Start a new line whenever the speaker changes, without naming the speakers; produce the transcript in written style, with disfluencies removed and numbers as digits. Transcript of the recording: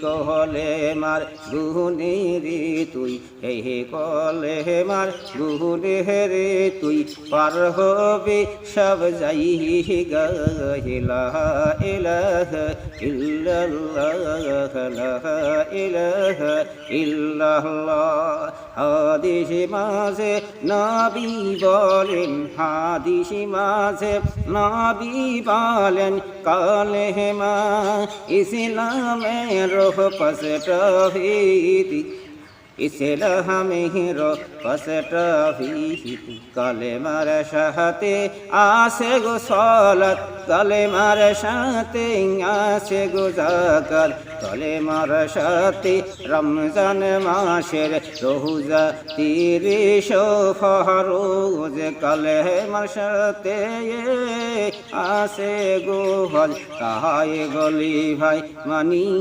কলে মার গুনে রে তুই, হে কলে মার গুনে রে তুই, পার হবে সব জায়গা। লা ইলাহা ইল্লাল্লাহ, লা ইলাহা ইল্লাল্লাহ। হাদিস মাঝে নবী বলেন, হাদিস মাঝে নবী বলেন, কালেমা ইসলামের পাঁচটা, ইসলামের পাঁচটা কালেমার সাথে আসে গো সালাত, কালেমার সাথে আসে গো যাকাত, কালেমার সাথে রমজান মাসের রোজা 30 ফরজ, কালেমার সাথে আসে গো হজ। তাই বলি ভাই মানি